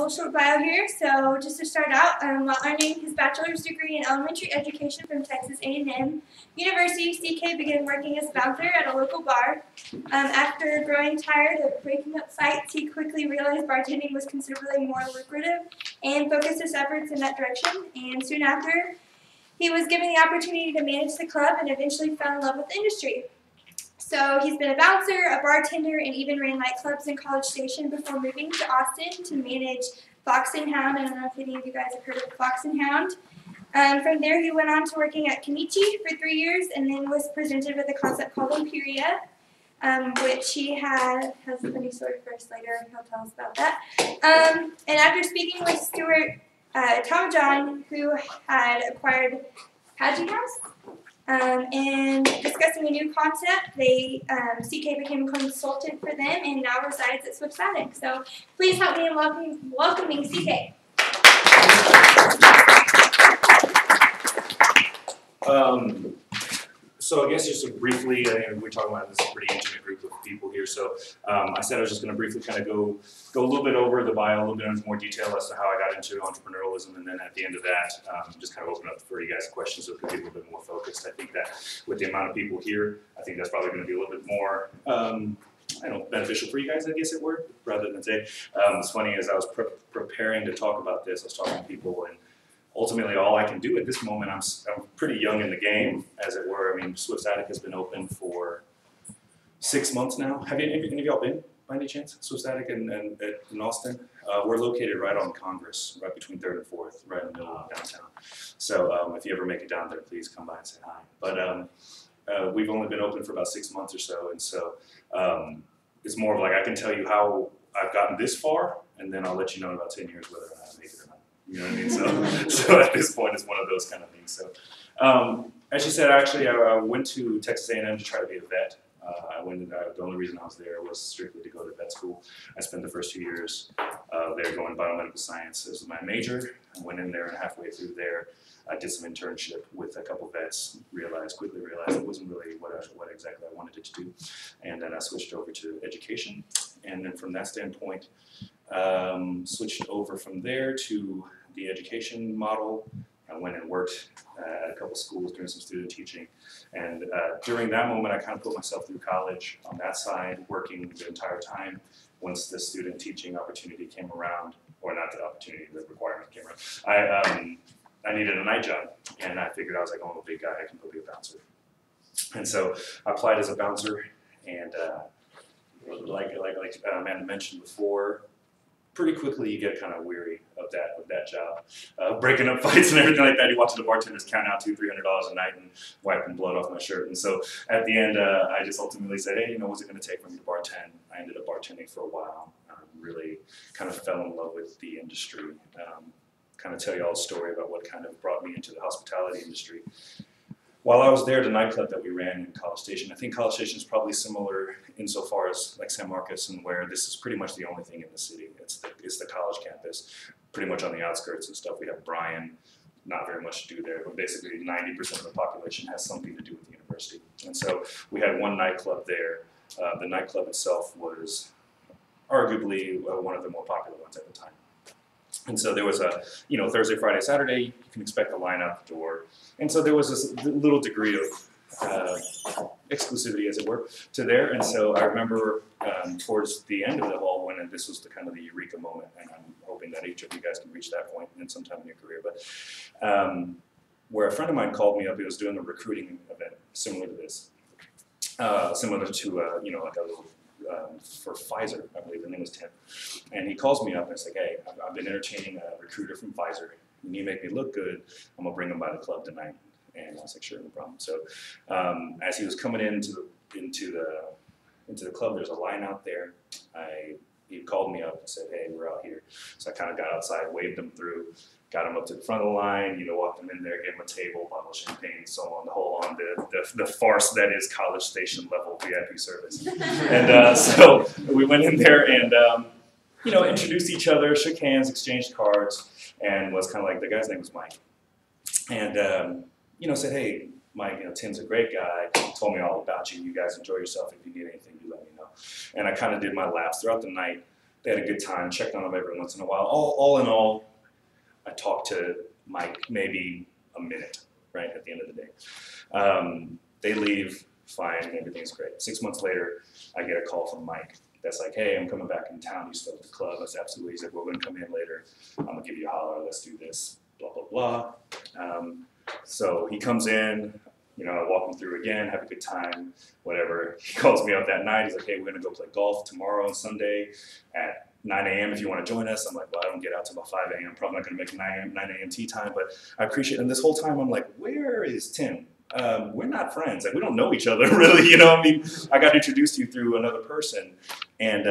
little short bio here. So just to start out, while earning his bachelor's degree in elementary education from Texas A&M University, CK began working as a bouncer at a local bar. After growing tired of breaking up fights, he quickly realized bartending was considerably more lucrative and focused his efforts in that direction. And soon after, he was given the opportunity to manage the club and eventually fell in love with the industry. So he's been a bouncer, a bartender, and even ran nightclubs in College Station before moving to Austin to manage Fox and Hound. I don't know if any of you guys have heard of Fox and Hound. From there, he went on to working at Kenichi for 3 years and then was presented with a concept called Imperia, which he has a funny story for us later. He'll tell us about that. And after speaking with Stuart Tom John, who had acquired Hadji House, and discussing a new concept, CK became a consultant for them and now resides at Swift's Attic. So please help me in welcoming CK. So I guess just briefly, we're talking about this pretty intimate group of people here. So I said I was just going to briefly kind of go a little bit over the bio, a little bit into more detail as to how I got into entrepreneurialism, and then at the end of that, just kind of open up for you guys questions so it could be a little bit more focused. I think that with the amount of people here, I think that's probably going to be a little bit more beneficial for you guys, I guess it were, rather than say. It's funny, as I was preparing to talk about this, I was talking to people, and ultimately, all I can do at this moment, I'm pretty young in the game, as it were. I mean, Swift's Attic has been open for 6 months now. Have any of y'all been, by any chance, Swift's Attic in Austin? We're located right on Congress, right between 3rd and 4th, right in the middle of downtown. So if you ever make it down there, please come by and say hi. But we've only been open for about 6 months or so, and so it's more of like I can tell you how I've gotten this far, and then I'll let you know in about 10 years whether or not I make it or not. You know what I mean? So at this point, it's one of those kind of things. So as you said, actually, I went to Texas A&M to try to be a vet. The only reason I was there was strictly to go to vet school. I spent the first 2 years there going biomedical science as my major. I went in there, and halfway through there, I did some internship with a couple vets. Quickly realized it wasn't really what exactly I wanted it to do, and then I switched over to education. And then from that standpoint, switched over from there to the education model. I went and worked at a couple schools doing some student teaching, and during that moment I kind of put myself through college on that side, working the entire time. Once the student teaching opportunity came around, or not the opportunity, the requirement came around, I needed a night job, and I figured I was like, oh, I'm a big guy, I can go be a bouncer. And so I applied as a bouncer, and like Amanda mentioned before, pretty quickly you get kind of weary of that job. Breaking up fights and everything like that. You watch the bartenders count out $200-300 a night and wiping blood off my shirt. And so at the end, I just ultimately said, hey, what's it going to take for me to bartend? I ended up bartending for a while. Really kind of fell in love with the industry. Kind of tell you all a story about what kind of brought me into the hospitality industry. While I was there, the nightclub that we ran in College Station, I think College Station is probably similar insofar as like San Marcos, and where this is pretty much the only thing in the city. It's the college campus, pretty much on the outskirts and stuff. We have Bryan, not very much to do there, but basically 90% of the population has something to do with the university. And so we had one nightclub there. The nightclub itself was arguably one of the more popular ones at the time. And so there was a, Thursday, Friday, Saturday, you can expect a line out the door. And so there was this little degree of exclusivity, as it were, to there. And so I remember towards the end of it all, when this was the kind of the eureka moment, and I'm hoping that each of you guys can reach that point in some time in your career, but where a friend of mine called me up, he was doing a recruiting event similar to this, similar to, like a little, for Pfizer, I believe the name was Tim. And he calls me up and it's like, hey, I've been entertaining a recruiter from Pfizer. And you make me look good, I'm gonna bring him by the club tonight. And I was like, sure, no problem. So as he was coming into the club, there's a line out there. He called me up and said, hey, we're out here. So I kind of got outside, waved him through, got him up to the front of the line, walked him in there, gave him a table, bottle of champagne, so on, the whole on, the farce that is College Station level VIP service. And so we went in there and, introduced each other, shook hands, exchanged cards, and was kind of like, the guy's name was Mike. And, said, hey, Mike, Tim's a great guy, told me all about you. You guys enjoy yourself. If you need anything, you let me know. And I kind of did my laps throughout the night. They had a good time, checked on them every once in a while. All in all, I talked to Mike maybe a minute, right, at the end of the day. They leave, fine, everything's great. 6 months later, I get a call from Mike that's like, hey, I'm coming back in town, you still at the club? I said, absolutely. He said, we're gonna come in later, I'm gonna give you a holler, let's do this, blah, blah, blah. So he comes in, you know, I walk him through again, have a good time, whatever. He calls me up that night, he's like, hey, we're gonna go play golf tomorrow on Sunday at 9 a.m. if you want to join us. I'm like, well, I don't get out till about 5 a.m. I'm probably not going to make a 9 a.m. tea time, but I appreciate it. And this whole time I'm like, where is Tim? We're not friends. Like, we don't know each other really, you know. I mean, I got introduced to you through another person. And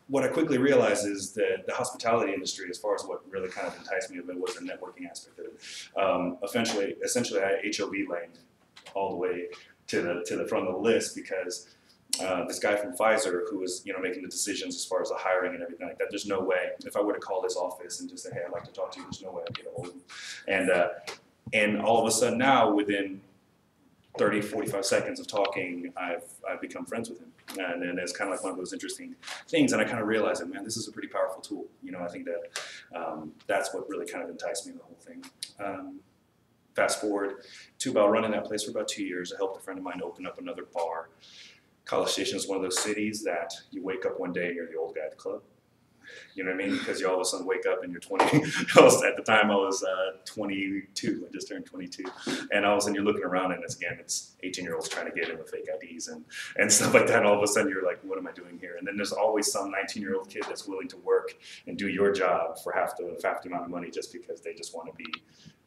what I quickly realized is that the hospitality industry, as far as what really kind of enticed me of it, was the networking aspect of it. Essentially, I HOV laned all the way to the front of the list because this guy from Pfizer who was, you know, making the decisions as far as the hiring and everything like that, there's no way, if I were to call his office and just say, hey, I'd like to talk to you, there's no way I'd get a hold of him. And all of a sudden now, within 30, 45 seconds of talking, I've become friends with him. And then it's kind of like one of those interesting things, and I kind of realized that, man, this is a pretty powerful tool. You know, I think that that's what really kind of enticed me in the whole thing. Fast forward to about running that place for about 2 years, I helped a friend of mine open up another bar. College Station is one of those cities that you wake up one day and you're the old guy at the club. You know what I mean? Because you all of a sudden wake up and you're 20. At the time I was 22. I just turned 22. And all of a sudden you're looking around and it's 18-year-olds trying to get in with fake IDs and stuff like that. And all of a sudden you're like, what am I doing here? And then there's always some 19-year-old kid that's willing to work and do your job for half the amount of money just because they just want to be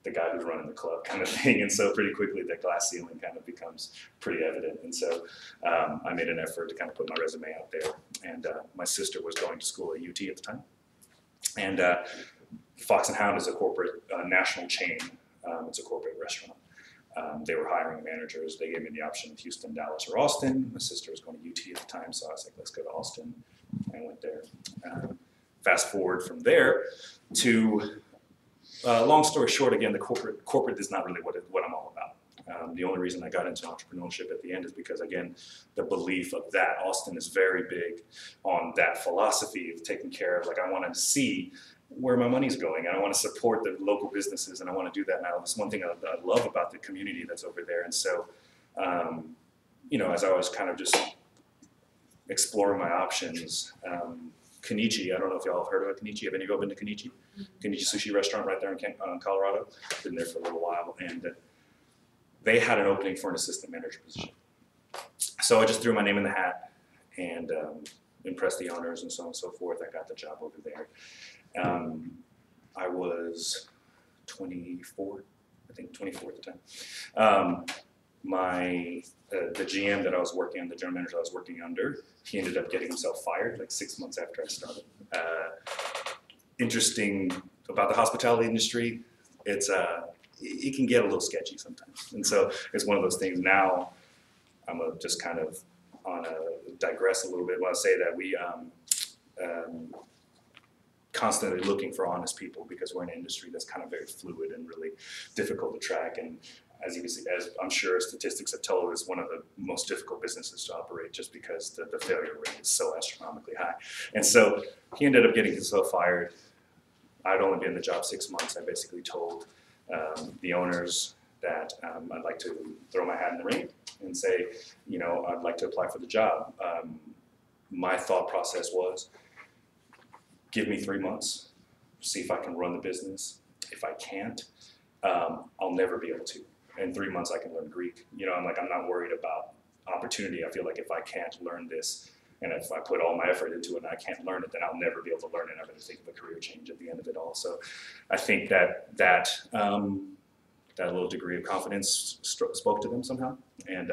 the guy who's running the club kind of thing. And so pretty quickly that glass ceiling kind of becomes pretty evident. And so I made an effort to kind of put my resume out there. And my sister was going to school at UT at the time. And Fox and Hound is a corporate national chain. It's a corporate restaurant. They were hiring managers. They gave me the option of Houston, Dallas, or Austin. My sister was going to UT at the time, so I was like, let's go to Austin. I went there. Fast forward from there to long story short, again, the corporate is not really what I'm all about. The only reason I got into entrepreneurship at the end is because, again, the belief of that. Austin is very big on that philosophy of taking care of, like, I want to see where my money's going, and I want to support the local businesses, and I want to do that now. That's one thing I love about the community that's over there. And so, you know, as I was kind of just exploring my options, Kenichi, I don't know if y'all have heard of it, Kenichi. Have any of y'all been to Kenichi? Kenichi Sushi Restaurant right there in Colorado. Been there for a little while, and they had an opening for an assistant manager position. So I just threw my name in the hat and impressed the owners and so on and so forth. I got the job over there. I was 24, I think 24 at the time. The GM that I was working on, the general manager I was working under, he ended up getting himself fired like 6 months after I started. Interesting about the hospitality industry, it can get a little sketchy sometimes. And so it's one of those things. Now I'm just kind of digress a little bit when I say that we constantly looking for honest people because we're in an industry that's kind of very fluid and really difficult to track. And as you can see, as I'm sure statistics have told us, one of the most difficult businesses to operate just because the failure rate is so astronomically high. And so he ended up getting himself fired. I'd only been in the job 6 months. I basically told the owners that I'd like to throw my hat in the ring and say, you know, I'd like to apply for the job. My thought process was, give me 3 months, see if I can run the business. If I can't, I'll never be able to. In 3 months, I can learn Greek. You know, I'm not worried about opportunity. I feel like if I can't learn this, and if I put all my effort into it and I can't learn it, then I'll never be able to learn it. I'm going to think of a career change at the end of it all. So I think that little degree of confidence spoke to them somehow and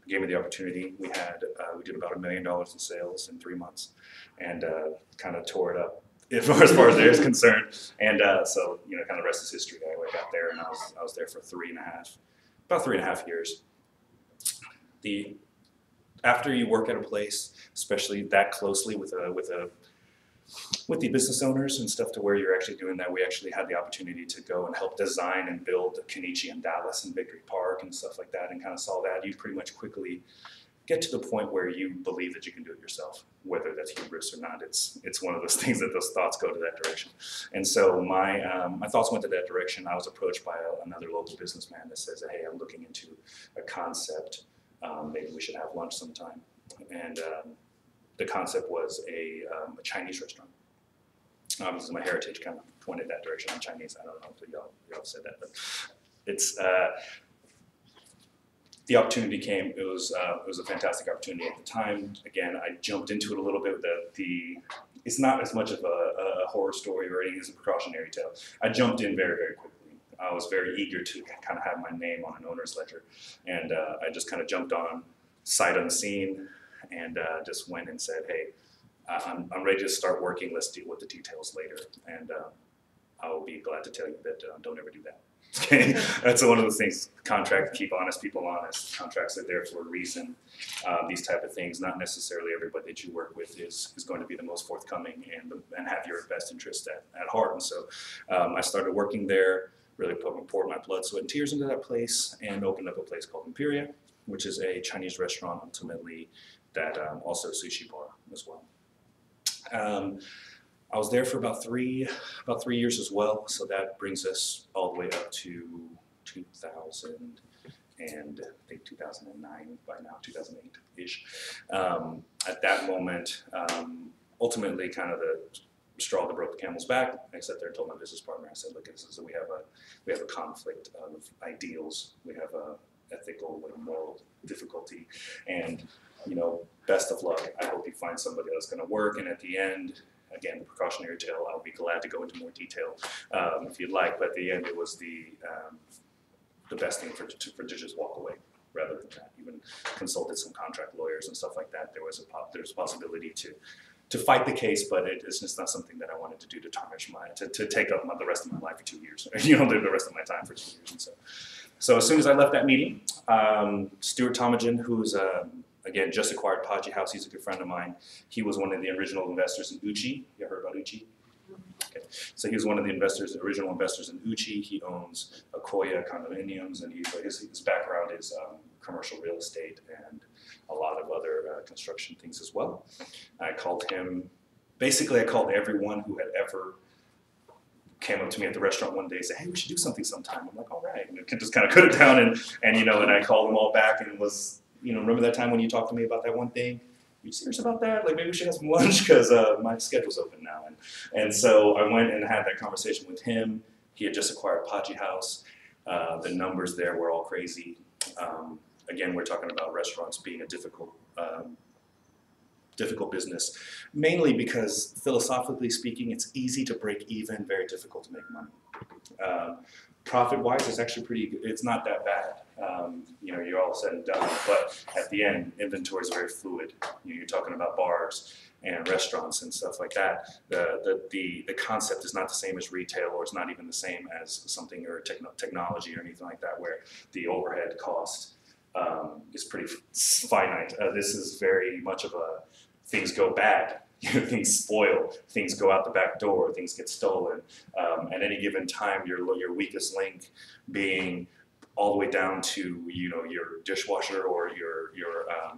gave me the opportunity. We did about $1 million in sales in 3 months and kind of tore it up as far as they're concerned. And so, you know, kind of the rest is history. I got there and I was there for about 3.5 years. After you work at a place, especially that closely with the business owners and stuff to where you're actually doing that, we actually had the opportunity to go and help design and build Kenichi in Dallas and Victory Park and stuff like that, and kind of saw that you pretty much quickly get to the point where you believe that you can do it yourself, whether that's hubris or not. It's one of those things that those thoughts go to that direction. And so my thoughts went to that direction. I was approached by another local businessman that says, hey, I'm looking into a concept. Maybe we should have lunch sometime. And the concept was a Chinese restaurant. This is my heritage kind of pointed that direction. I'm Chinese. I don't know if y'all said that, but it's the opportunity came. It was a fantastic opportunity at the time. Again, I jumped into it a little bit. It's not as much of a horror story or anything as a precautionary tale. I jumped in very, very quickly. I was very eager to kind of have my name on an owner's ledger, and I just kind of jumped on sight unseen, and just went and said, hey, I'm ready to start working. Let's deal with the details later. And I will be glad to tell you that don't ever do that. Okay, that's one of the things. Contract, keep honest people honest. Contracts are there for a reason. These type of things, not necessarily everybody that you work with is going to be the most forthcoming and have your best interest at heart. And so I started working there, really poured my blood, sweat, and tears into that place, and opened up a place called Imperia, which is a Chinese restaurant ultimately that also sushi bar as well. I was there for about three years as well, so that brings us all the way up to 2000 and I think 2009 by now, 2008-ish. At that moment, ultimately kind of the straw that broke the camel's back. I sat there and told my business partner, I said, look, we have a conflict of ideals. We have a ethical and moral difficulty, and best of luck. I hope you find somebody that's going to work. And at the end, again, the precautionary tale, I'll be glad to go into more detail if you'd like. But at the end, it was the best thing for to just walk away rather than that. Even consulted some contract lawyers and stuff like that. There's a possibility to fight the case, but it's just not something that I wanted to do to tarnish to take up the rest of my life for 2 years. The rest of my time for 2 years. And so as soon as I left that meeting, Stuart Tomajan, who's again, just acquired Paji House. He's a good friend of mine. He was one of the original investors in Uchi. You ever heard about Uchi? Okay. So he was one of the original investors in Uchi. He owns Akoya condominiums, and his background is commercial real estate and a lot of other construction things as well. I called him. Basically, I called everyone who had ever came up to me at the restaurant one day and said, hey, we should do something sometime. I'm like, all right. And just kind of cut it down, and I called them all back and was, remember that time when you talked to me about that one thing? Are you serious about that? Like, maybe we should have some lunch because my schedule's open now. And so I went and had that conversation with him. He had just acquired Paji House. The numbers there were all crazy. Again, we're talking about restaurants being a difficult business, mainly because philosophically speaking, it's easy to break even, very difficult to make money. Profit-wise, it's actually pretty good. It's not that bad. You're all said and done, but at the end, inventory is very fluid. You're talking about bars and restaurants and stuff like that. The concept is not the same as retail, or it's not even the same as something or technology or anything like that, where the overhead cost is pretty finite. This is very much of a things go bad. Things spoil, things go out the back door, things get stolen. At any given time, your weakest link being all the way down to your dishwasher or your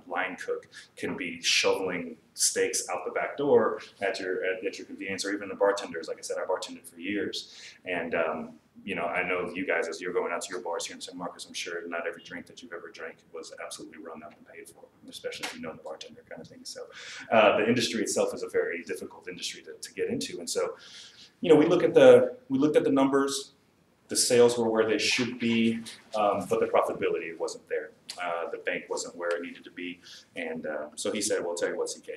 line cook can be shoveling steaks out the back door at your convenience, or even the bartenders. Like I said, I bartended for years, and I know you guys, as you're going out to your bars here in San Marcos, I'm sure not every drink that you've ever drank was absolutely run up and paid for, especially if you know the bartender kind of thing. So the industry itself is a very difficult industry to get into, and so we looked at the numbers. The sales were where they should be, but the profitability wasn't there. The bank wasn't where it needed to be, and so he said, "Well, I'll tell you what, CK,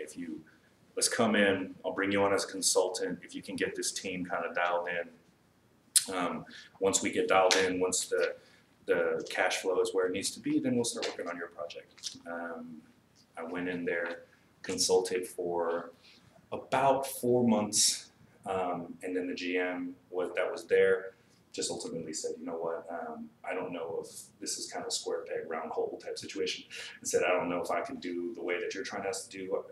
let's come in. I'll bring you on as a consultant. If you can get this team kind of dialed in, once we get dialed in, once the cash flow is where it needs to be, then we'll start working on your project." I went in there, consulted for about 4 months, and then the GM that was there just ultimately said, you know what, I don't know if this is kind of square peg, round hole type situation. And said, I don't know if I can do the way that you're trying us to do.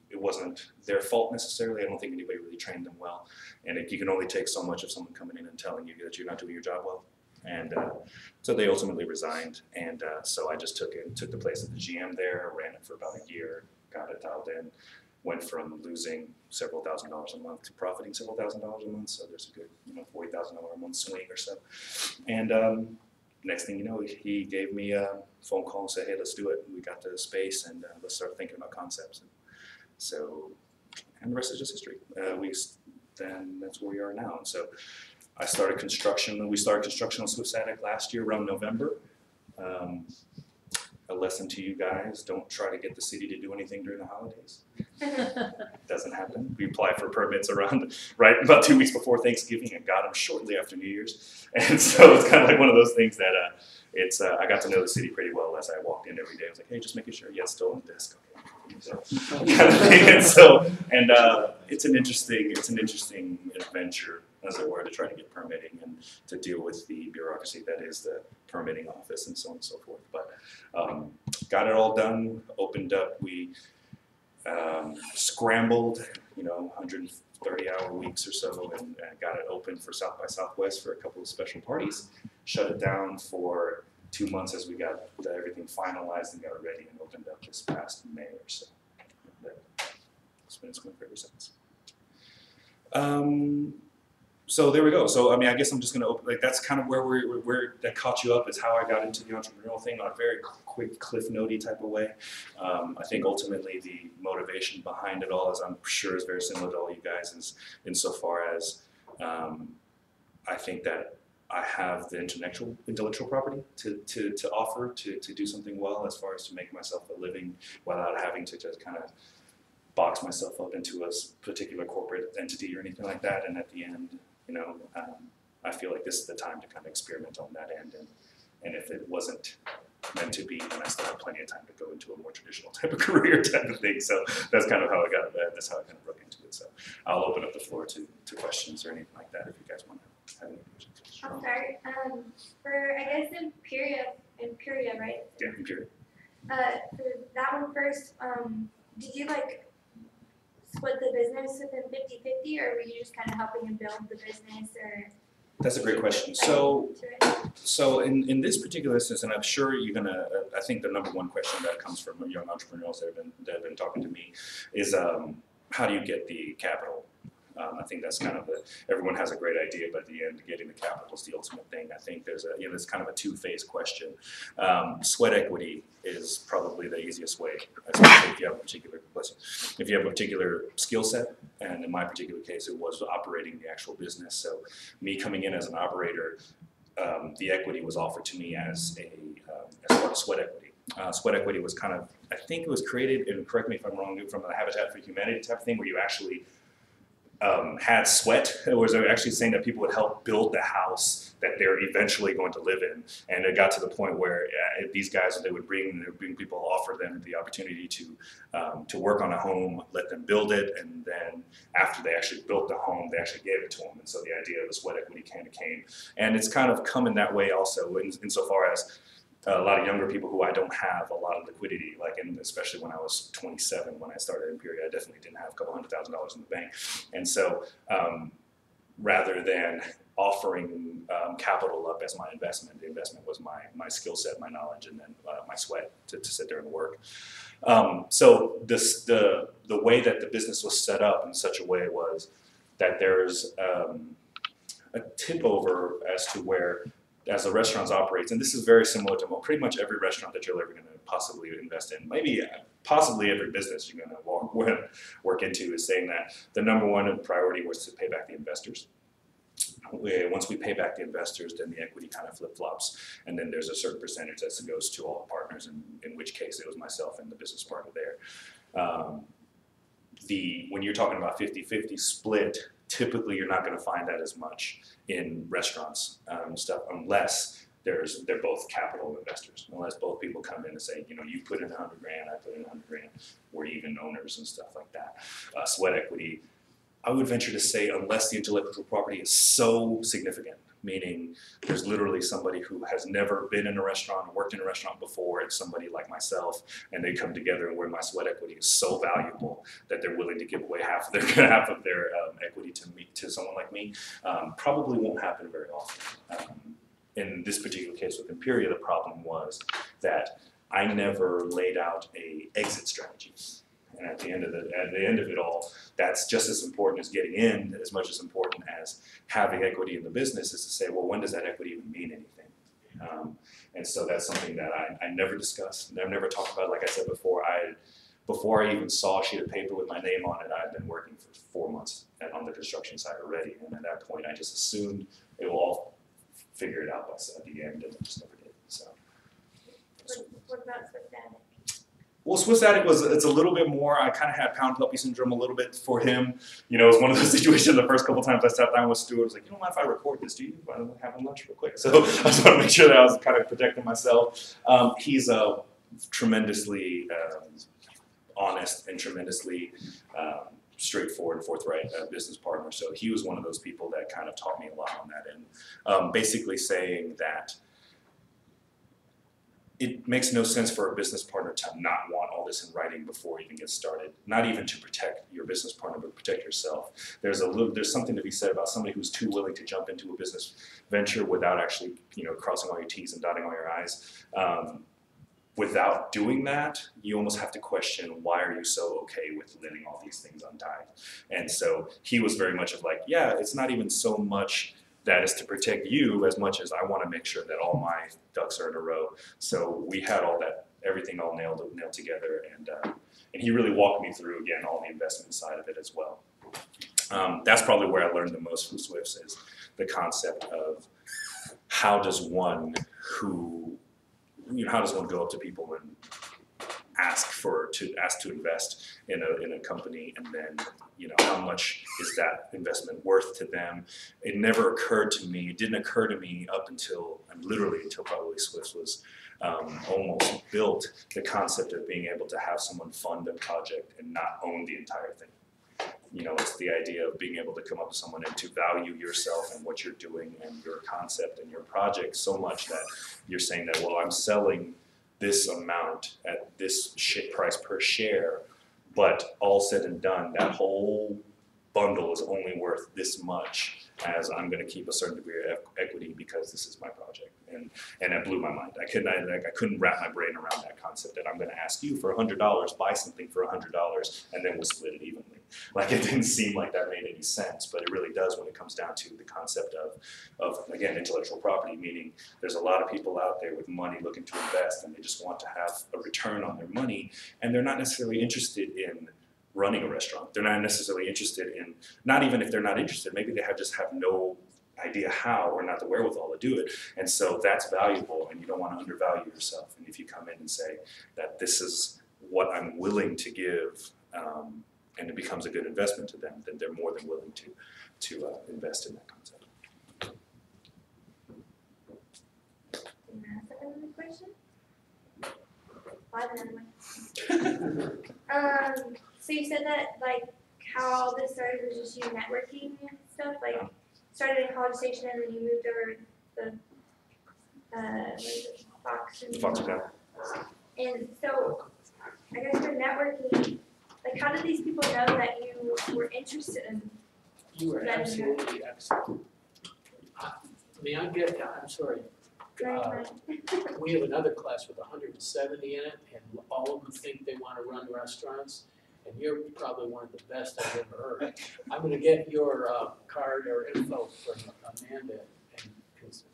It wasn't their fault necessarily. I don't think anybody really trained them well. And you can only take so much of someone coming in and telling you that you're not doing your job well. And so they ultimately resigned, and so I just took the place of the GM there, ran it for about a year, got it dialed in, went from losing several $1,000s a month to profiting several $1,000s a month. So there's a good, $40,000 a month swing or so. And next thing you know, he gave me a phone call and said, "Hey, let's do it. We got the space, and let's start thinking about concepts." And the rest is just history. Then that's where we are now. And so I started construction. We started construction on Swift's Attic last year around November. A lesson to you guys: don't try to get the city to do anything during the holidays. Doesn't happen. We applied for permits right about 2 weeks before Thanksgiving and got them shortly after New Year's. And so it's kind of like one of those things that I got to know the city pretty well as I walked in every day. I was like, "Hey, just making sure, yeah, it's still on the desk." Okay. So, kind of thing. And it's an interesting adventure, as it were, to try to get permitting and to deal with the bureaucracy that is the permitting office and so on and so forth. But got it all done, opened up. We scrambled, 130-hour weeks or so, and got it open for South by Southwest for a couple of special parties. Shut it down for 2 months as we got everything finalized and got it ready, and opened up this past May or so. It's been ever since. So there we go. So I guess I'm just gonna open. That's kind of where that caught you up, is how I got into the entrepreneurial thing on a very quick cliff notey type of way. I think ultimately the motivation behind it all, as I'm sure is very similar to all you guys, is insofar as I think that I have the intellectual property to offer to do something well, as far as to make myself a living without having to just kind of box myself up into a particular corporate entity or anything like that. And at the end, I feel like this is the time to kind of experiment on that end. And if it wasn't meant to be, then I still have plenty of time to go into a more traditional type of career type of thing. So that's kind of how I got that. That's how I kind of broke into it. So I'll open up the floor to questions or anything like that if you guys want to have any questions. I'll start. For, I guess, Imperia, right? Yeah, Imperia. For that one first, did you split the business with him 50-50, or were you just kind of helping him build the business, or? That's a great question. So in this particular instance, and I'm sure you're gonna, I think the number one question that comes from young entrepreneurs that have been talking to me is, how do you get the capital? I think that's kind of everyone has a great idea, but at the end, getting the capital is the ultimate thing. I think there's it's kind of a two-phase question. Sweat equity is probably the easiest way, especially if you have a particular skill set. And in my particular case, it was operating the actual business. So me coming in as an operator, the equity was offered to me as part of sweat equity. Sweat equity was kind of, I think it was created, and correct me if I'm wrong, from a Habitat for Humanity type of thing, where you actually had sweat. It was actually saying that people would help build the house that they're eventually going to live in. And it got to the point where these guys, they would bring people, offer them the opportunity to work on a home, let them build it, and then after they actually built the home, they actually gave it to them. And so the idea of the sweat equity kind of came. And it's kind of come in that way also, insofar as a lot of younger people who I don't have a lot of liquidity, and especially when I was 27, when I started Imperia, I definitely didn't have a couple $100,000 in the bank. And so rather than offering capital up as my investment, the investment was my skill set, my knowledge, and then my sweat to sit there and work. So the way that the business was set up in such a way was that there's a tip over as to where, as the restaurants operates, and this is very similar to pretty much every restaurant that you're ever going to possibly invest in, maybe possibly every business you're going to work into, is saying that the number one priority was to pay back the investors. Once we pay back the investors, then the equity kind of flip-flops, and then there's a certain percentage that goes to all the partners, in which case it was myself and the business partner there. When you're talking about 50-50 split, typically you're not going to find that as much in restaurants stuff, unless they're both capital investors. Unless both people come in and say, you put in $100,000, I put in $100,000, we're even owners and stuff like that. Sweat equity, I would venture to say, unless the intellectual property is so significant, meaning there's literally somebody who has never been in a restaurant, worked in a restaurant before, it's somebody like myself, and they come together and where my sweat equity is so valuable that they're willing to give away half of their equity to someone like me, probably won't happen very often. in this particular case with Imperia, the problem was that I never laid out a exit strategy. And at the end of it all, that's just as important as getting in, as much as important as having equity in the business, is to say, well, when does that equity even mean anything? And so that's something that I never discussed. I've never talked about. Like I said before, before I even saw a sheet of paper with my name on it, I had been working for 4 months on the construction site already. And at that point, I just assumed it will all figure it out at the end, and I just never did. So. What about Swiss Attic? Well, Swiss Attic it's a little bit more. I kind of had pound puppy syndrome a little bit for him. You know, it was one of those situations. The first couple times I sat down with Stuart, I was like, you don't mind if I record this, do you? I'm having lunch real quick. So I just want to make sure that I was kind of protecting myself. He's a tremendously honest and tremendously straightforward and forthright business partner. So he was one of those people that kind of taught me a lot on that end. Basically saying that it makes no sense for a business partner to not want all this in writing before you even get started. Not even to protect your business partner, but protect yourself. There's something to be said about somebody who's too willing to jump into a business venture without actually, crossing all your T's and dotting all your I's. Without doing that, you almost have to question, why are you so okay with letting all these things untied? And so he was very much of like, yeah, it's not even so much that is to protect you as much as I want to make sure that all my ducks are in a row. So we had everything all nailed together, and he really walked me through, again, all the investment side of it as well. That's probably where I learned the most from Swifts, is the concept of how does one go up to people and ask to invest in a company, and then how much is that investment worth to them? It never occurred to me. It didn't occur to me until probably Swifts was almost built. The concept of being able to have someone fund a project and not own the entire thing. It's the idea of being able to come up with someone and to value yourself and what you're doing and your concept and your project so much that you're saying that, well, I'm selling this amount at this price per share, but all said and done, that whole bundle is only worth this much, as I'm going to keep a certain degree of equity because this is my project. And it blew my mind. I couldn't wrap my brain around that concept that I'm going to ask you for $100, buy something for $100, and then we'll split it evenly. Like, it didn't seem like that made any sense, but it really does when it comes down to the concept of again, intellectual property, meaning there's a lot of people out there with money looking to invest, and they just want to have a return on their money, and they're not necessarily interested in running a restaurant. They're not necessarily interested in, not even if they're not interested, maybe they just have no idea how, or not the wherewithal to do it. And so that's valuable, and you don't want to undervalue yourself. And if you come in and say that this is what I'm willing to give, and it becomes a good investment to them, then they're more than willing to invest in that concept. Can I ask another question? Another one. So you said that, like, how all this started was just you networking and stuff, like, started in College Station and then you moved over the Fox and And so, I guess for networking, like, how did these people know that you were interested in? You were absolutely excellent. I'm sorry. We have another class with 170 in it, and all of them think they want to run restaurants, and you're probably one of the best I've ever heard. I'm going to get your card or info from Amanda, and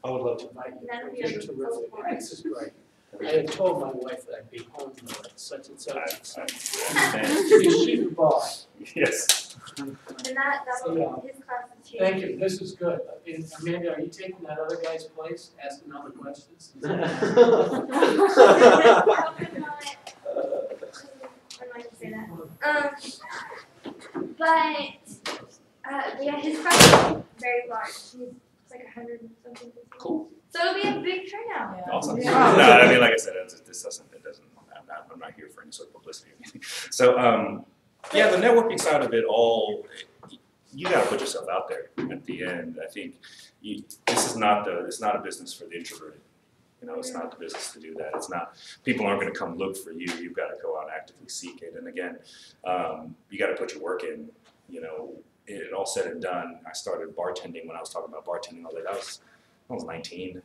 I would love to invite you. You're terrific. This is great. I had told my wife that I'd be home at such and such. She's the boss. Yes. And that's what his class is changing. Thank you. This is good. Amanda, are you taking that other guy's place, asking all the questions? I'm not going to say that. Yeah, his class is very large. It's like 100 and something. Cool. So it'll be a big turnout. Yeah. Awesome. Yeah. No, I mean, like I said, I'm not here for any sort of publicity or anything. So, yeah, the networking side of it all, you got to put yourself out there at the end. I think it's not a business for the introverted. It's not the business to do that. It's not, people aren't going to come look for you. You've got to go out and actively seek it. And again, you got to put your work in. It all said and done, I started bartending when I was talking about bartending all day. I was 19.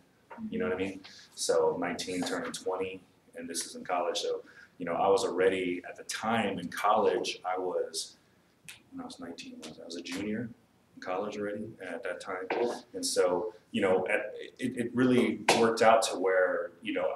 You know what I mean? So 19 turning 20, and this is in college. So, you know, I was already, at the time in college, when I was 19, I was a junior in college already at that time. And so, you know, it really worked out to where, you know,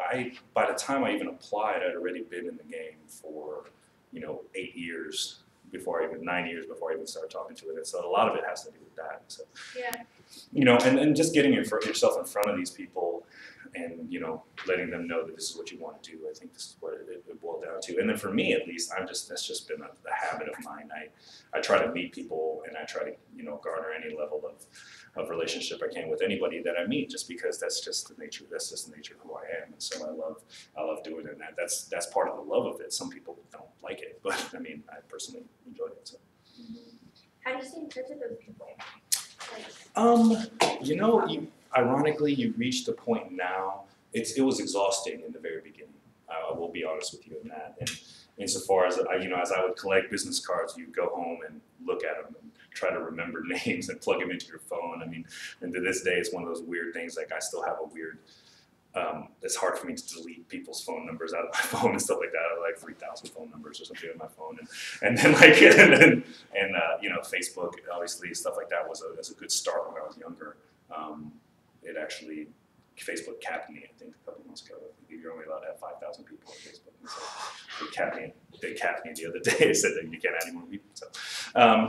by the time I even applied, I'd already been in the game for, you know, 8 years before 9 years before I even started talking to it. And so a lot of it has to do with that. So, Yeah. you know, and just getting yourself in front of these people and, you know, letting them know that this is what you want to do. I think this is what it boiled down to. And then for me, at least, that's just been a habit of mine. I try to meet people, and I try to, you know, garner any level of relationship I can with anybody that I meet, just because that's just the nature of who I am. And so I love doing it. And that's part of the love of it. Some people don't like it, but I mean, I personally enjoy it. So. How do you stay in touch with those people? You know, ironically, you reached a point now. It was exhausting in the very beginning. I will be honest with you in that. And insofar as as I would collect business cards, you go home and look at them and try to remember names and plug them into your phone. I mean, and to this day, it's one of those weird things. Like I still have a weird. It's hard for me to delete people's phone numbers out of my phone and stuff like that. I have like 3,000 phone numbers or something on my phone, and then you know, Facebook, obviously, stuff like that was a good start when I was younger. It actually, Facebook capped me, I think, a couple months ago. I think you're only allowed to have 5,000 people on Facebook. And so they capped me the other day. They said that you can't add any more people. So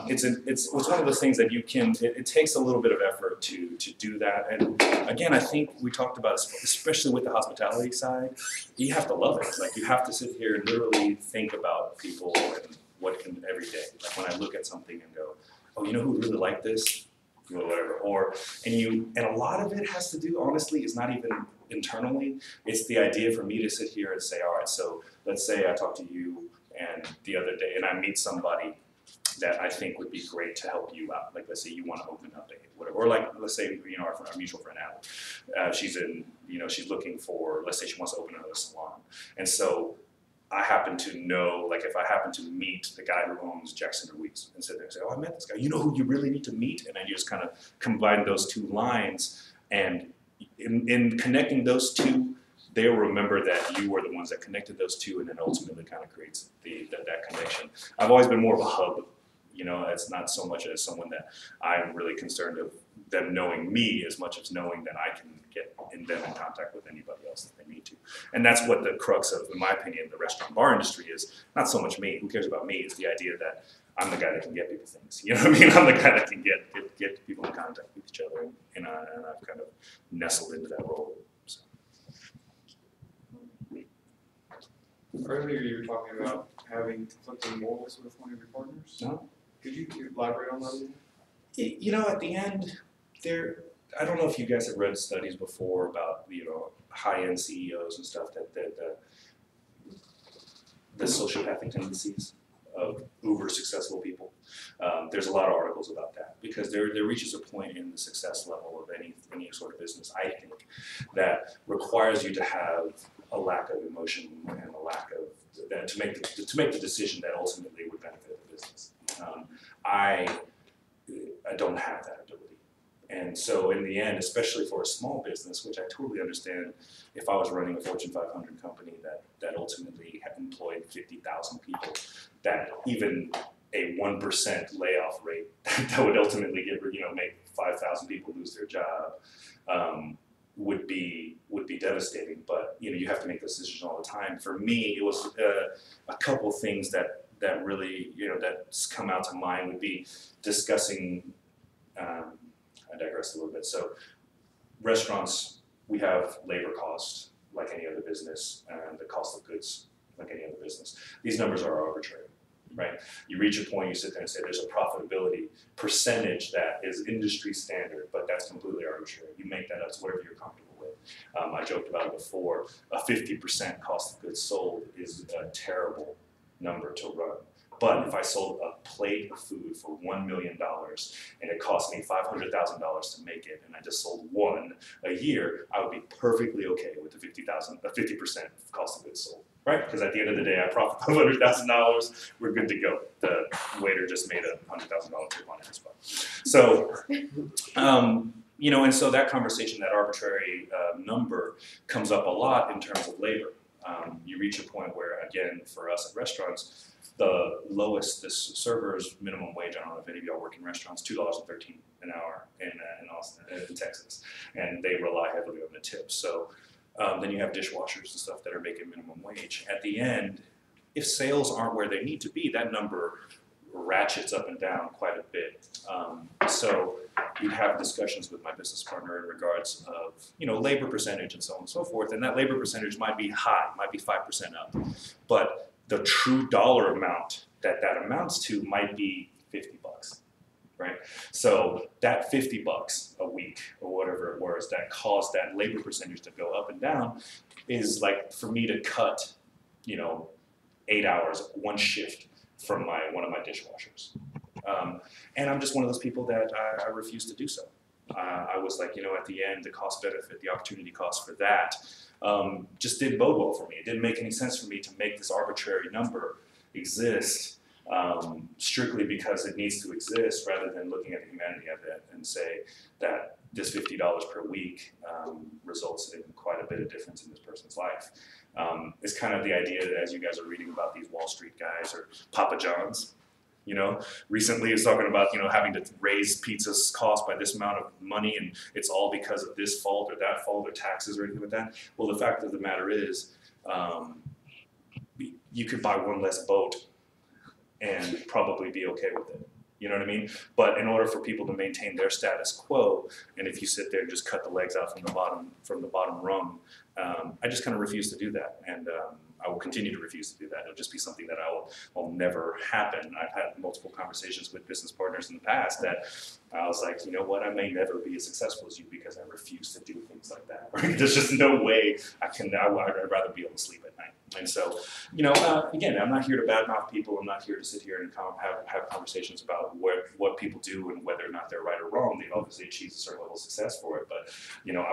it's one of those things that you can. It takes a little bit of effort to do that. And again, I think we talked about, especially with the hospitality side, you have to love it. Like you have to sit here and literally think about people and what can every day. Like when I look at something and go, oh, you know who really liked this? Or whatever, and a lot of it has to do, honestly, is not even internally. It's the idea for me to sit here and say, all right, so let's say I talk to you and the other day, and I meet somebody that I think would be great to help you out. Like, let's say you want to open up whatever, or like, let's say, you know, our mutual friend Al, she's looking for, let's say she wants to open another salon, and so I happen to know, like if I happen to meet the guy who owns Jackson Ruiz and sit there and say, oh, I met this guy. You know who you really need to meet? And then you just kind of combine those two lines. And in connecting those two, they'll remember that you were the ones that connected those two, and then ultimately kind of creates that connection. I've always been more of a hub. You know, it's not so much as someone that I'm really concerned of them knowing me as much as knowing that I can get them in contact with anybody else that they need to. And that's what the crux of, in my opinion, the restaurant bar industry is. Not so much me. Who cares about me? It's the idea that I'm the guy that can get people things. You know what I mean? I'm the guy that can get people in contact with each other. And I've kind of nestled into that role. So. Earlier you were talking about having conflicting goals with one of your partners. No. Could you elaborate on that a little? You know, at the end, I don't know if you guys have read studies before about, you know, high-end CEOs and stuff that the sociopathic tendencies of uber successful people. There's a lot of articles about that because there reaches a point in the success level of any sort of business, I think, that requires you to have a lack of emotion and a lack of that to make the decision that ultimately would benefit the business. I don't have that ability. And so in the end, especially for a small business, which I totally understand, if I was running a Fortune 500 company that ultimately had employed 50,000 people, that even a 1% layoff rate that would ultimately make 5,000 people lose their job would be devastating. But you have to make those decisions all the time. For me, it was a couple things that really that's come out to mind would be discussing. I digress a little bit. So restaurants, we have labor costs like any other business and the cost of goods like any other business. These numbers are arbitrary, right? You reach a point, you sit there and say there's a profitability percentage that is industry standard, but that's completely arbitrary. You make that up to whatever you're comfortable with. I joked about it before, a 50% cost of goods sold is a terrible number to run. But if I sold a plate of food for $1 million and it cost me $500,000 to make it, and I just sold one a year, I would be perfectly okay with the 50% cost of goods sold, right? Because at the end of the day, I profit $500,000. We're good to go. The waiter just made a $100,000 tip on his spot. So, and so that conversation, that arbitrary number comes up a lot in terms of labor. You reach a point where, again, for us at restaurants, the lowest, the server's minimum wage, I don't know if any of y'all work in restaurants, $2.13 an hour in Austin, in Texas, and they rely heavily on the tips. So then you have dishwashers and stuff that are making minimum wage. At the end, if sales aren't where they need to be, that number ratchets up and down quite a bit. So you have discussions with my business partner in regards of, labor percentage and so on and so forth, and that labor percentage might be high, might be 5% up, but the true dollar amount that amounts to might be $50, right? So that $50 a week or whatever it was that caused that labor percentage to go up and down is like for me to cut, 8 hours, one shift from one of my dishwashers. And I'm just one of those people that I refuse to do so. I was like, at the end, the cost benefit, the opportunity cost for that just didn't bode well for me. It didn't make any sense for me to make this arbitrary number exist strictly because it needs to exist, rather than looking at the humanity of it and say that this $50 per week results in quite a bit of difference in this person's life. It's kind of the idea that as you guys are reading about these Wall Street guys or Papa John's, recently is talking about, having to raise pizza's cost by this amount of money, and it's all because of this fault or that fault or taxes or anything like that. Well, the fact of the matter is, you could buy one less boat and probably be okay with it. You know what I mean? But in order for people to maintain their status quo, and if you sit there and just cut the legs out from the bottom rung, I just kind of refuse to do that, and I will continue to refuse to do that. It'll just be something that will never happen. I've had multiple conversations with business partners in the past that I was like, I may never be as successful as you because I refuse to do things like that. Right? There's just no way I'd rather be able to sleep at night. And so, again, I'm not here to badmouth people. I'm not here to sit here and have conversations about what people do and whether or not they're right or wrong. They obviously achieve a certain level of success for it. But,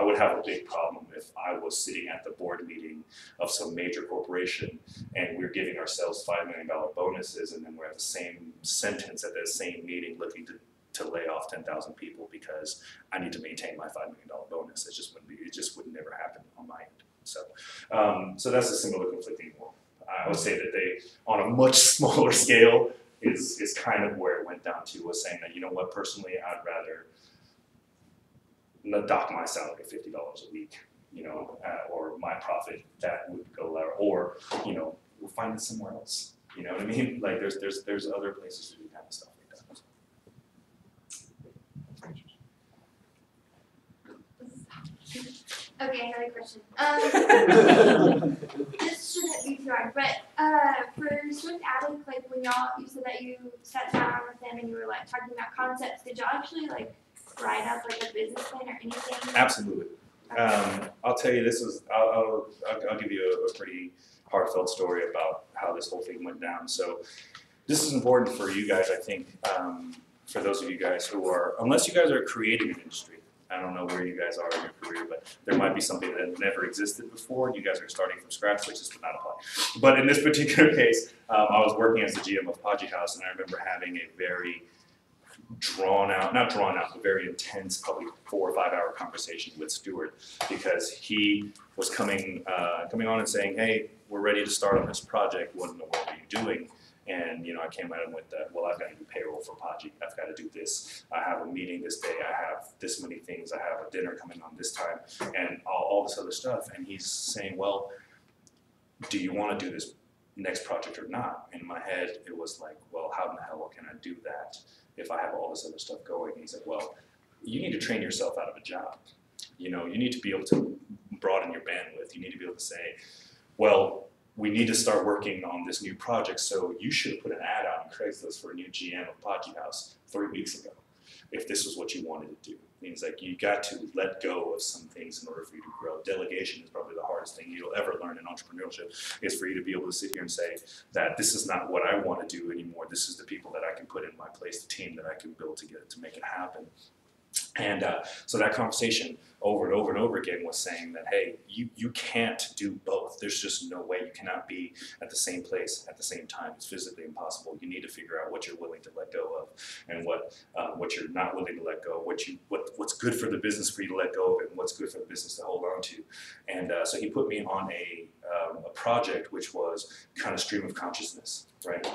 I would have a big problem if I was sitting at the board meeting of some major corporation and we're giving ourselves $5 million bonuses, and then we're at the same sentence at the same meeting looking to lay off 10,000 people because I need to maintain my $5 million bonus. It just would never happen on my end. So that's a similar conflicting war. I would say that they, on a much smaller scale, is kind of where it went down to, was saying that, personally, I'd rather not dock my salary $50 a week, or my profit that would go lower, or, we'll find it somewhere else. You know what I mean? Like there's other places to do kind of stuff like that. Okay, another question. This shouldn't be too hard, but for Swift Attic, like when you said that you sat down with them and you were like talking about concepts, did y'all actually like write up like a business plan or anything? Absolutely. I'll tell you, I'll give you a pretty heartfelt story about how this whole thing went down. So this is important for you guys, I think, for those of you guys who are, unless you guys are creating an industry. I don't know where you guys are in your career, but there might be something that never existed before, and you guys are starting from scratch, which is not apply. But in this particular case, I was working as the GM of Podgy House, and I remember having a very not drawn out, but very intense, probably 4 or 5 hour conversation with Stuart, because he was coming on and saying, "Hey, we're ready to start on this project. What in the world are you doing?" And I came at him with that. Well, I've got to do payroll for Podgy. I've got to do this. I have a meeting this day. I have this many things. I have a dinner coming on this time, and all this other stuff. And he's saying, "Well, do you want to do this next project or not?" In my head, it was like, "Well, how in the hell can I do that if I have all this other stuff going?" And he said, "Well, you need to train yourself out of a job. You need to be able to broaden your bandwidth. You need to be able to say, well, we need to start working on this new project, so you should have put an ad out on Craigslist for a new GM of Podgy House 3 weeks ago, if this was what you wanted to do." It means like you got to let go of some things in order for you to grow. Delegation is probably the hardest thing you'll ever learn in entrepreneurship, is for you to be able to sit here and say that this is not what I want to do anymore. This is the people that I can put in my place, the team that I can build to make it happen. And so that conversation over and over and over again was saying that, hey, you can't do both. There's just no way. You cannot be at the same place at the same time. It's physically impossible. You need to figure out what you're willing to let go of and what you're not willing to let go, what's good for the business for you to let go of, and what's good for the business to hold on to. And so he put me on a project which was kind of stream of consciousness, right?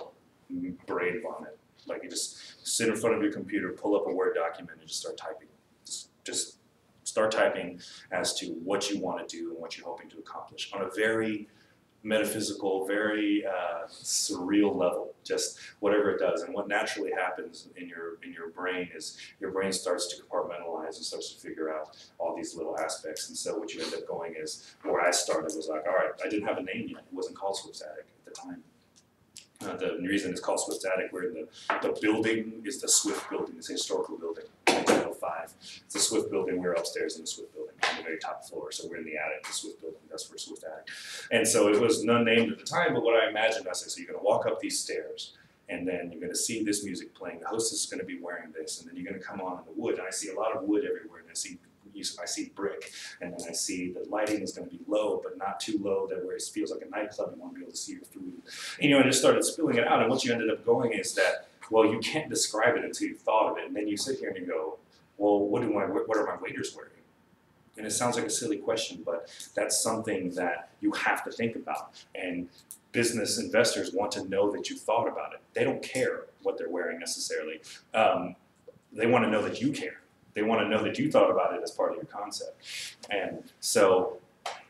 Brain vomit. Like you just sit in front of your computer, pull up a Word document, and just start typing. Just start typing as to what you want to do and what you're hoping to accomplish on a very metaphysical, very surreal level, just whatever it does. And what naturally happens in your brain is your brain starts to compartmentalize and starts to figure out all these little aspects. And so what you end up going is, where I started was like, all right, I didn't have a name yet. It wasn't called Swift Attic at the time. The reason it's called Swift Attic, we're in the building is the Swift building. It's a historical building, 1905. It's a Swift building. We're upstairs in the Swift building on the very top floor. So we're in the attic, the Swift building. That's for Swift Attic. And so it was unnamed at the time, but what I imagined, I said, so you're going to walk up these stairs, and then you're going to see this music playing. The hostess is going to be wearing this, and then you're going to come on in the wood. And I see a lot of wood everywhere, and I see brick, and then I see the lighting is going to be low, but not too low that where it feels like a nightclub. You want to be able to see your food. And, I just started spilling it out, and what you ended up going is that, well, you can't describe it until you've thought of it, and then you sit here and you go, well, what are my waiters wearing? And it sounds like a silly question, but that's something that you have to think about. And business investors want to know that you thought about it. They don't care what they're wearing necessarily. They want to know that you care. They want to know that you thought about it as part of your concept. And so,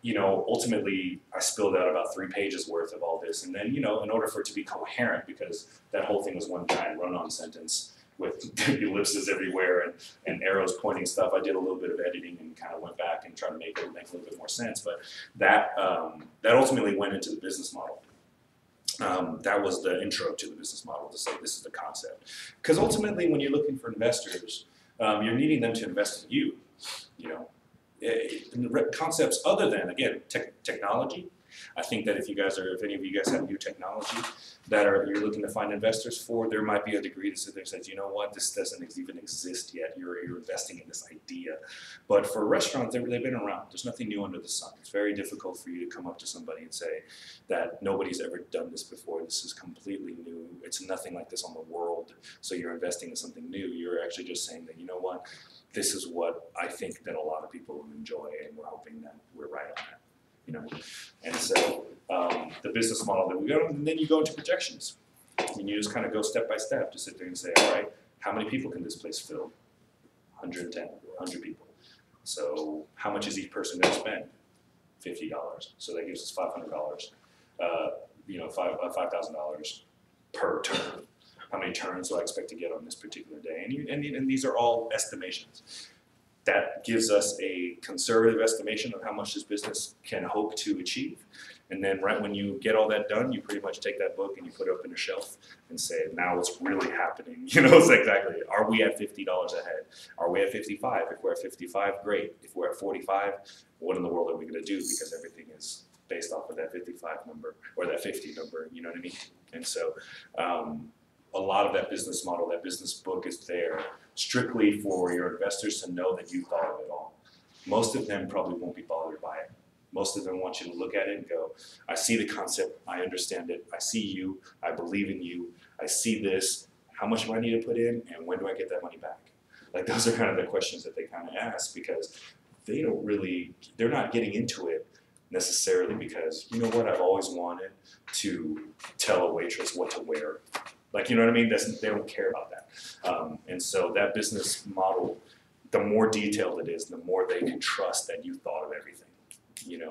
ultimately I spilled out about 3 pages worth of all this. And then, in order for it to be coherent, because that whole thing was one giant run-on sentence with ellipses everywhere and arrows pointing stuff, I did a little bit of editing and kind of went back and tried to make it make a little bit more sense. But that ultimately went into the business model. That was the intro to the business model, to say this is the concept. Because ultimately, when you're looking for investors, you're needing them to invest in you, concepts other than, again, technology. I think that if any of you guys have new technology that you're looking to find investors for, there might be a degree that says, you know what, this doesn't even exist yet. You're investing in this idea. But for restaurants, they've been around. There's nothing new under the sun. It's very difficult for you to come up to somebody and say that nobody's ever done this before. This is completely new. It's nothing like this on the world. So you're investing in something new. You're actually just saying that, you know what, this is what I think that a lot of people will enjoy, and we're hoping that we're right on that. And so the business model that we go, and then you go into projections, and you just kind of go step by step to sit there and say, all right, how many people can this place fill? 110, 100 people. So how much is each person going to spend? $50. So that gives us $500. $5,000 per turn. How many turns do I expect to get on this particular day? And these are all estimations. That gives us a conservative estimation of how much this business can hope to achieve. And then right when you get all that done, you pretty much take that book and you put it up in a shelf and say, now what's really happening? It's exactly, are we at $50 ahead? Are we at 55? If we're at 55, great. If we're at 45, what in the world are we going to do? Because everything is based off of that 55 number or that 50 number, you know what I mean? And so a lot of that business model, that business book is there strictly for your investors to know that you thought of it all. Most of them probably won't be bothered by it. Most of them want you to look at it and go, I see the concept, I understand it, I see you, I believe in you, I see this, how much do I need to put in, and when do I get that money back? Like, those are kind of the questions that they kind of ask, because they're not getting into it necessarily because, you know what, I've always wanted to tell a waitress what to wear. Like, you know what I mean? They don't care about that. And so that business model, the more detailed it is, the more they can trust that you thought of everything,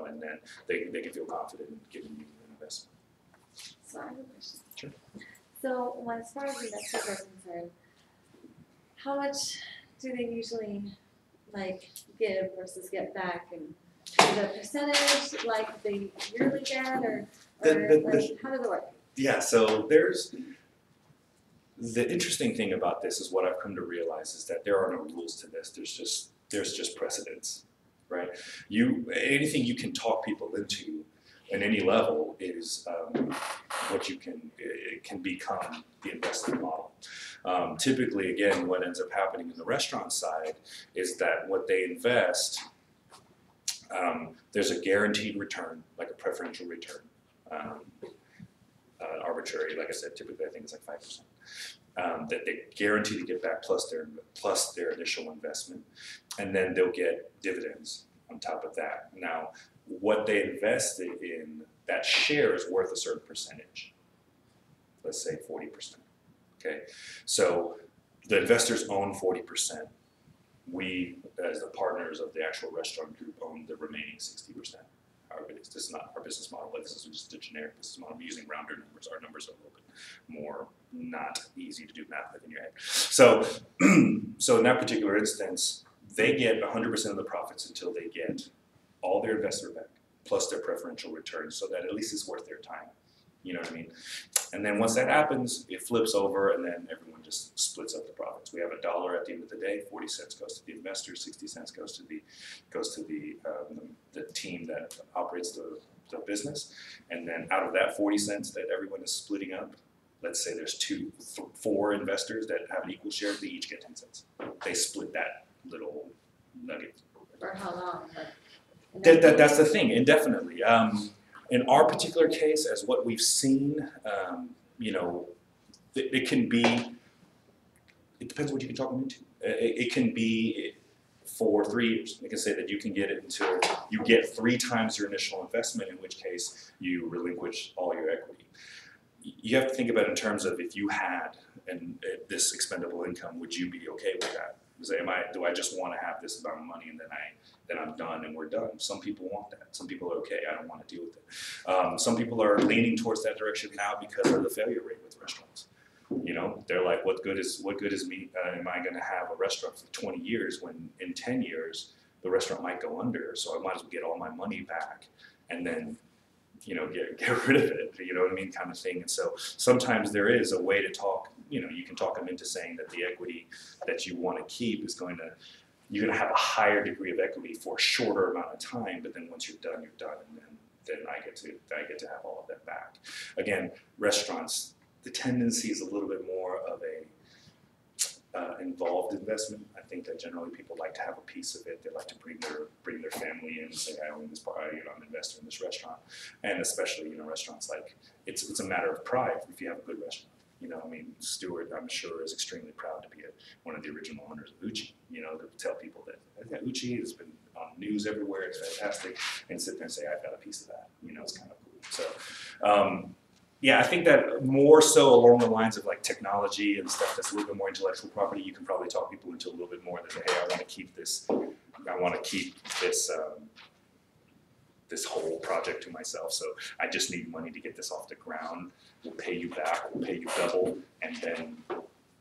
and then they can feel confident in giving you an investment. So I have a question. Sure. So as far as investors are concerned, how much do they usually give versus get back, and the percentage they yearly get, or how does it work? Yeah, so the interesting thing about this is what I've come to realize is that there are no rules to this. There's just precedents, right? Anything you can talk people into at any level is it can become the investment model. Typically, again, what ends up happening in the restaurant side is that what they invest There's a guaranteed return, like a preferential return. Arbitrary, like I said, typically I think it's like 5%. That they guarantee to get back plus their initial investment, and then they'll get dividends on top of that. Now, what they invested in, that share is worth a certain percentage. Let's say 40%. Okay, so the investors own 40%. We, as the partners of the actual restaurant group, own the remaining 60%. This is not our business model, but this is just a generic business model. I'm using rounder numbers. Our numbers are a little bit more not easy to do math with in your head. So, so in that particular instance, they get 100% of the profits until they get all their investor back, plus their preferential returns, so that at least it's worth their time. You know what I mean? And then once that happens, it flips over, and then everyone just splits up the profits. We have $1 at the end of the day. 40 cents goes to the investor. 60 cents goes to the team that operates the business. And then out of that 40 cents that everyone is splitting up, let's say there's 4 investors that have an equal share. They each get 10 cents. They split that little nugget. For how long? That's the thing, indefinitely. In our particular case, as what we've seen, you know, it can be, it depends what you can talk them into. It can be for 3 years. They can say that you can get it until you get 3 times your initial investment, in which case you relinquish all your equity. You have to think about it in terms of if you had this expendable income, would you be okay with that? Say, do I just want to have this amount of money and then I'm done and we're done? Some people want that. Some people are okay. I don't want to deal with it. Some people are leaning towards that direction now because of the failure rate with restaurants. You know, they're like, what good is me? Am I going to have a restaurant for 20 years when in 10 years the restaurant might go under? So I might as well get all my money back and then, you know, get rid of it. You know what I mean, kind of thing. And so sometimes there is a way to talk. You know, you can talk them into saying that the equity that you want to keep is going to, you're going to have a higher degree of equity for a shorter amount of time. But then once you're done, and then I get to have all of that back. Again, restaurants, the tendency is a little bit more of a involved investment. I think that generally people like to have a piece of it. They like to bring their family in and say, I own this bar, you know, I'm an investor in this restaurant. And especially, you know, restaurants, like it's a matter of pride if you have a good restaurant. You know, I mean, Stuart, I'm sure, is extremely proud to be one of the original owners of Uchi. You know, to tell people that Uchi has been on news everywhere, it's fantastic, and sit there and say, I've got a piece of that. You know, it's kind of cool. So, yeah, I think that more so along the lines of like technology and stuff that's a little bit more intellectual property, you can probably talk people into a little bit more that say, hey, I want to keep this this whole project to myself. So I just need money to get this off the ground. We'll pay you back, we'll pay you double, and then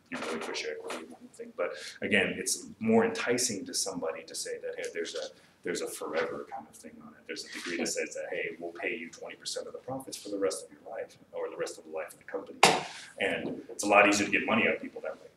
you relinquish your equity and thing. But again, it's more enticing to somebody to say that, hey, there's a forever kind of thing on it. There's a degree that says that, hey, we'll pay you 20% of the profits for the rest of your life, or the rest of the life of the company. And it's a lot easier to get money out of people that way.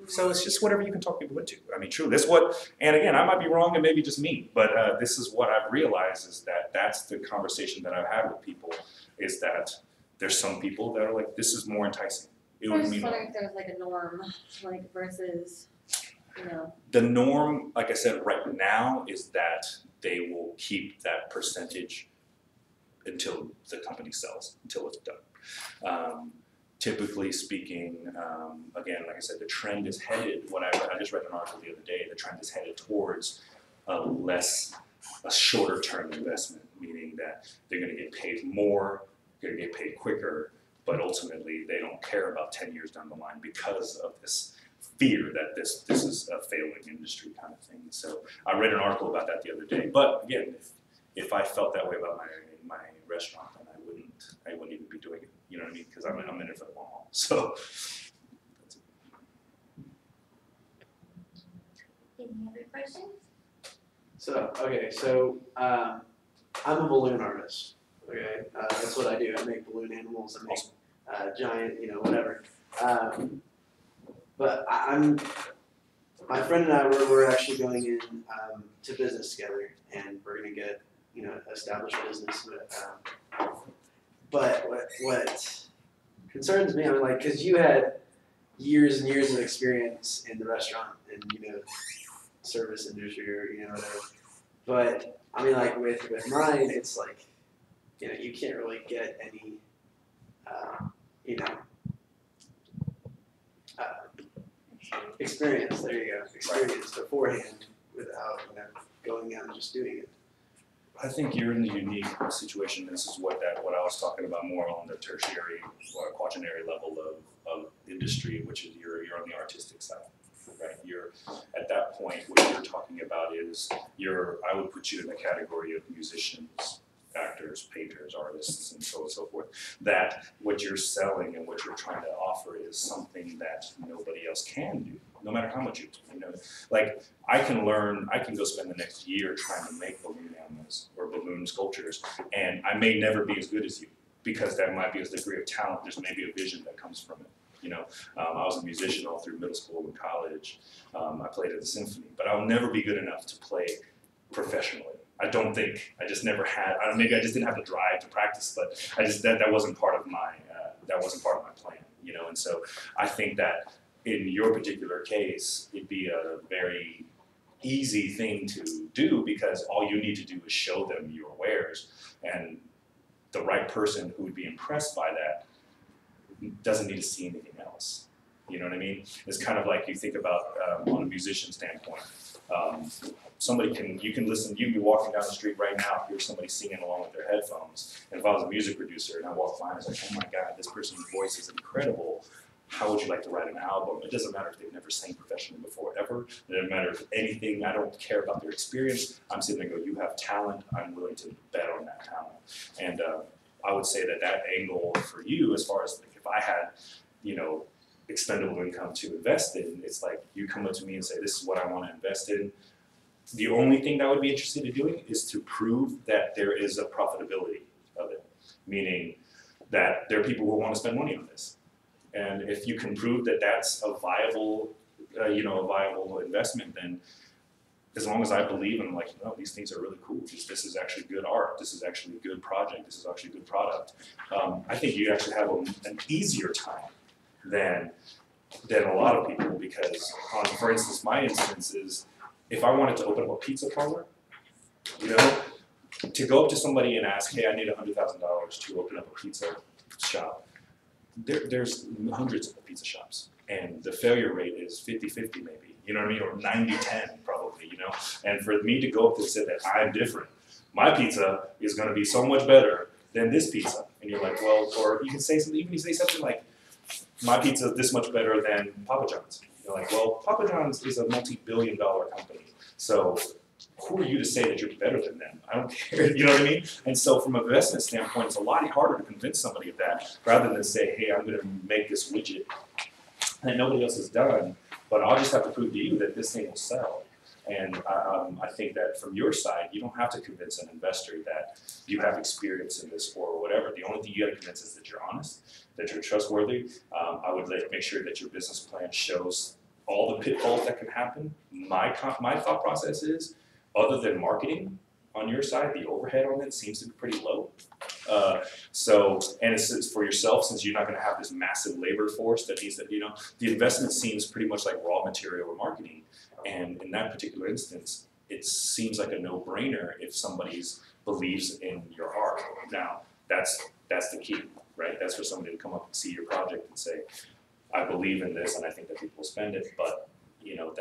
So it's just whatever you can talk people into. I mean, true, that's what, and again, I might be wrong and maybe just me, but this is what I've realized is that that's the conversation that I've had with people, is that there's some people that are like, this is more enticing. I was just wondering if there was like a norm, like versus, you know. The norm, like I said, right now is that they will keep that percentage until the company sells, until it's done. Typically speaking, again, like I said, the trend is headed, I just read an article the other day, the trend is headed towards a shorter term investment, meaning that they're going to get paid more, they're going to get paid quicker, but ultimately they don't care about 10 years down the line because of this fear that this is a failing industry kind of thing. So I read an article about that the other day. But again, if I felt that way about my restaurant, then I wouldn't even be doing it. You know what I mean? Because I'm in it for the long haul. So that's it. Any other questions? So I'm a balloon artist. Okay, that's what I do. I make balloon animals. I make giant, you know, whatever. But my friend and I we're actually going in to business together, and we're gonna get, you know, established business. But what concerns me, I mean, like, because you had years and years of experience in the restaurant and, you know, service industry, or, you know, whatever. But I mean, like with mine, it's like, you know, you can't really get any, you know, experience. There you go, experience beforehand without, you know, going out and just doing it. I think you're in the unique situation. This is what I was talking about more on the tertiary or quaternary level of industry, which is you're on the artistic side, right? You're at that point. What you're talking about is I would put you in the category of musicians, actors, painters, artists, and so on and so forth. That what you're selling and what you're trying to offer is something that nobody else can do, no matter how much you know. Like I can go spend the next year trying to make balloon animals or balloon sculptures, and I may never be as good as you because that might be a degree of talent. There's maybe a vision that comes from it. You know, I was a musician all through middle school and college. I played at the symphony, but I'll never be good enough to play professionally. I don't think, I just never had, maybe I just didn't have the drive to practice, but that wasn't part of my plan, you know, and so I think that in your particular case, it'd be a very easy thing to do because all you need to do is show them your wares, and the right person who would be impressed by that doesn't need to see anything else. You know what I mean? It's kind of like you think about on a musician standpoint. You can listen, you'd be walking down the street right now, hear somebody singing along with their headphones, and if I was a music producer and I walked by and I was like, oh my God, this person's voice is incredible, how would you like to write an album? It doesn't matter if they've never sang professionally before, ever. It doesn't matter if anything, I don't care about their experience. I'm sitting there and go, you have talent, I'm willing to bet on that talent. And I would say that angle for you, as far as like, if I had, you know, expendable income to invest in, it's like you come up to me and say, this is what I want to invest in. The only thing that I would be interested in doing is to prove that there is a profitability of it, meaning that there are people who want to spend money on this. And if you can prove that that's a viable, a viable investment, then as long as I believe in, like, no, these things are really cool. This is actually good art. This is actually a good project. This is actually a good product. I think you actually have an easier time than a lot of people because, for instance, my instance is if I wanted to open up a pizza parlor, you know, to go up to somebody and ask, hey, I need $100,000 to open up a pizza shop. There's hundreds of pizza shops, and the failure rate is 50-50 maybe, you know what I mean, or 90-10 probably, you know. And for me to go up and say that I'm different, my pizza is going to be so much better than this pizza, and you're like, well, or you can say something, even if you say something like, my pizza is this much better than Papa John's. You're like, well, Papa John's is a multi-billion-dollar company, so who are you to say that you're better than them? I don't care, you know what I mean? And so from an investment standpoint, it's a lot harder to convince somebody of that rather than say, hey, I'm gonna make this widget that nobody else has done, but I'll just have to prove to you that this thing will sell. And I think that from your side, you don't have to convince an investor that you have experience in this or whatever. The only thing you gotta convince is that you're honest, that you're trustworthy. I would make sure that your business plan shows all the pitfalls that can happen. My thought process is, other than marketing on your side, the overhead on it seems to be pretty low. And it's for yourself, since you're not going to have this massive labor force that needs to, you know, the investment seems pretty much like raw material or marketing. And in that particular instance, it seems like a no-brainer if somebody believes in your art. Now, that's the key, right? That's for somebody to come up and see your project and say, I believe in this and I think that people will spend it, but you know,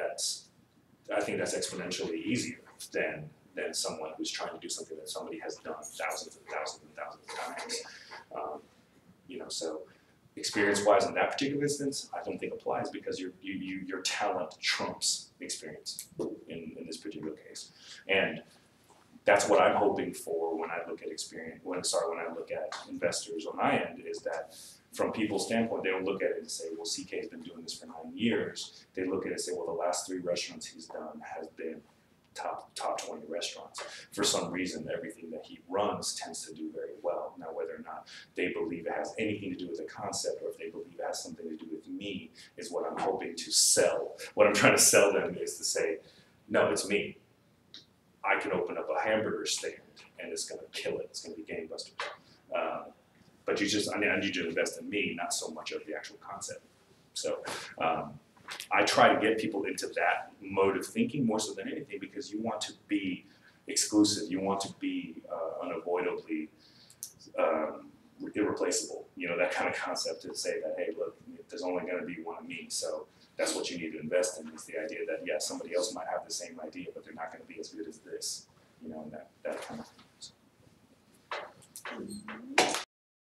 I think that's exponentially easier than someone who's trying to do something that somebody has done thousands and thousands and thousands of times. You know, so experience-wise in that particular instance, I don't think applies because your talent trumps experience in this particular case. And that's what I'm hoping for when I look at when I look at investors on my end, is that from people's standpoint, they don't look at it and say, well, CK has been doing this for 9 years. They look at it and say, well, the last 3 restaurants he's done has been top 20 restaurants. For some reason, everything that he runs tends to do very well. Now, whether or not they believe it has anything to do with the concept or if they believe it has something to do with me is what I'm hoping to sell. What I'm trying to sell them is to say, no, it's me. I can open up a hamburger stand and it's gonna kill it. It's gonna be gangbusters. But I need you to invest in me, not so much of the actual concept. So I try to get people into that mode of thinking more so than anything, because you want to be exclusive. You want to be unavoidably irreplaceable. You know, that kind of concept to say that, hey, look, there's only going to be one of me, so that's what you need to invest in. Is the idea that yeah, somebody else might have the same idea, but they're not going to be as good as this. You know, and that kind of thing.